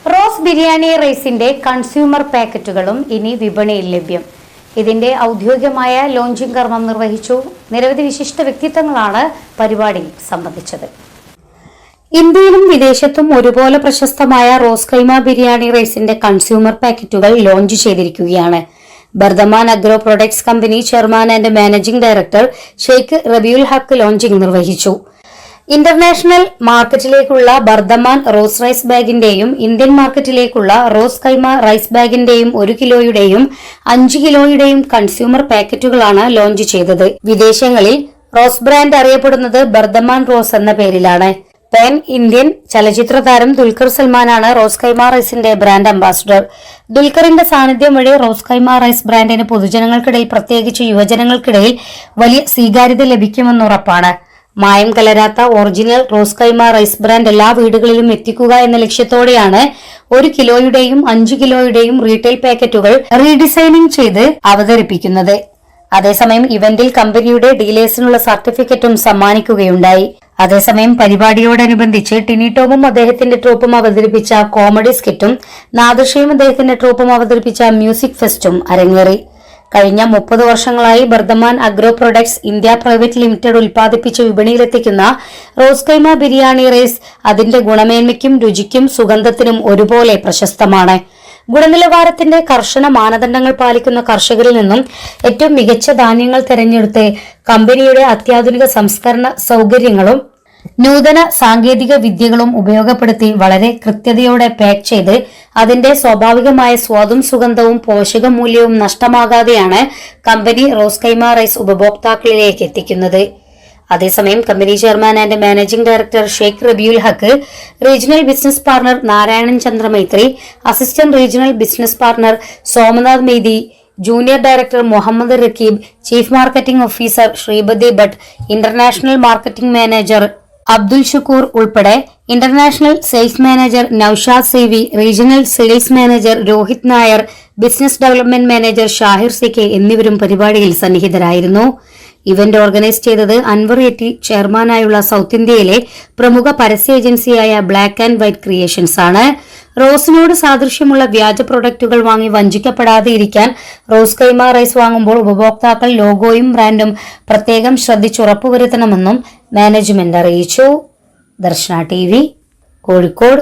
Rose biryani റൈസിന്റെ consumer പാക്കറ്റുകളും ഇനി വിപണിയിൽ ലഭ്യം. ഇതിന്റെ ഔദ്യോഗികമായ ലോഞ്ചിംഗ് കർമ്മം നിർവഹിച്ചു. നിരവധി വിശിഷ്ട വ്യക്തിത്വങ്ങളാണ് പരിപാടിയിൽ സംബന്ധിച്ചത്. ഇന്ത്യയിലും വിദേശത്തും ഒരുപോലെ പ്രശസ്തമായ റോസ് കൈമ ബിരിയാണി റൈസിന്റെ കൺസ്യൂമർ പാക്കറ്റുകൾ ലോഞ്ച് ചെയ്തിരിക്കുകയാണ്. Bardhaman agro products company chairman and managing director Sheikh Rabiul Haque launching നിർവഹിച്ചു. ഇന്റർനാഷണൽ മാർക്കറ്റിലേക്കുള്ള ബർദമാൻ റോസ് റൈസ് ബാഗിന്റെയും ഇന്ത്യൻ മാർക്കറ്റിലേക്കുള്ള റോസ് കൈമ റൈസ് ബാഗിന്റെയും 1 കിലോയുടെയും 5 കിലോയുടെയും കൺസ്യൂമർ പാക്കറ്റുകളാണ് ലോഞ്ച് ചെയ്തത്. വിദേശങ്ങളിൽ റോസ് ബ്രാൻഡ് അറിയപ്പെടുന്നത് ബർദമാൻ റോസ് എന്ന പേരിലാണ്. പാൻ ഇന്ത്യൻ ചലച്ചിത്ര താരം ദുൽഖർ സൽമാനാണ് റോസ് കൈമ റൈസിന്റെ ബ്രാൻഡ് അംബാസിഡർ. ദുൽഖറിന്റെ സാന്നിധ്യം വഴി റോസ് കൈമ റൈസ് ബ്രാൻഡിന് പൊതുജനങ്ങൾക്കിടയിൽ, പ്രത്യേകിച്ച് യുവജനങ്ങൾക്കിടയിൽ വലിയ സ്വീകാര്യത ലഭിക്കുമെന്ന് ഉറപ്പാണ്. മായം കലരാത്ത original rose kaima rice brand എല്ലാ വീടുകളിലും എത്തിക്കുക എന്ന ലക്ഷ്യത്തോടെയാണ് 1 കിലോയുടെയും 5 കിലോയുടെയും റീറ്റെയിൽ പാക്കറ്റുകൾ റീഡിസൈനിങ് ചെയ്ത് അവതരിപ്പിക്കുന്നത്. അതേസമയം ഇവന്റിൽ കമ്പനിയുടെ ഡീലേഴ്സിനുള്ള സർട്ടിഫിക്കറ്റും സമ്മാനിക്കുകയുണ്ടായി. അതേസമയം പരിപാടിയോടനുബന്ധിച്ച് ടിനി ടോമും അദ്ദേഹത്തിന്റെ ട്രൂപ്പും അവതരിപ്പിച്ച കോമഡി സ്കിറ്റും നാദർഷയും അദ്ദേഹത്തിന്റെ ട്രൂപ്പും അവതരിപ്പിച്ച മ്യൂസിക് ഫെസ്റ്റും അരങ്ങേറി. കഴിഞ്ഞ 30 വർഷങ്ങളായി Bardhaman agro products India private limited ഉൽപ്പാദിപ്പിച്ച് വിപണിയിലെത്തിക്കുന്ന റോസ് കൈമ ബിരിയാണി റൈസ് അതിന്റെ ഗുണമേന്മയ്ക്കും രുചിക്കും സുഗന്ധത്തിനും ഒരുപോലെ പ്രശസ്തമാണ്. ഗുണനിലവാരത്തിന്റെ കർശന മാനദണ്ഡങ്ങൾ പാലിക്കുന്ന കർഷകരിൽ നിന്നും ഏറ്റവും മികച്ച ധാന്യങ്ങൾ തെരഞ്ഞെടുത്ത് കമ്പനിയുടെ അത്യാധുനിക സംസ്കരണ സൗകര്യങ്ങളും നൂതന സാങ്കേതിക വിദ്യകളും ഉപയോഗപ്പെടുത്തി വളരെ കൃത്യതയോടെ പാക്ക് ചെയ്ത് അതിന്റെ സ്വാഭാവികമായ സ്വാദും സുഗന്ധവും പോഷകമൂല്യവും നഷ്ടമാകാതെയാണ് കമ്പനി റോസ് കൈമ റൈസ് ഉപഭോക്താക്കളിലേക്ക് എത്തിക്കുന്നത്. അതേസമയം company chairman and managing director Sheikh Rabiul Haque, regional business partner Narayanan Chandra Maitri, assistant regional business partner Somnath Maity, junior director Mohammed Raqib, chief marketing officer Sripathi Bhat, international marketing manager Abdul Shukoor ഉൾപ്പെടെ international sales manager Naushad Savi, regional sales manager Rohit Nair, business development manager Shahir CK എന്നിവരും പരിപാടിയിൽ സന്നിഹിതരായിരുന്നു. Event organise ചെയ്തത് Anwar എറ്റി ചെയർമാനായുള്ള south ഇന്ത്യയിലെ പ്രമുഖ പരസ്യ ഏജൻസിയായ black and white creations ആണ്. റോസിനോട് സാദൃശ്യമുള്ള വ്യാജ പ്രൊഡക്റ്റുകൾ വാങ്ങി വഞ്ചിക്കപ്പെടാതെ ഇരിക്കാൻ റോസ് കൈമ റൈസ് വാങ്ങുമ്പോൾ ഉപഭോക്താക്കൾ ലോഗോയും ബ്രാൻഡും പ്രത്യേകം ശ്രദ്ധിച്ചുറപ്പുവരുത്തണമെന്നും മാനേജ്മെന്റ് അറിയിച്ചു. ദർശന TV, കോഴിക്കോട്.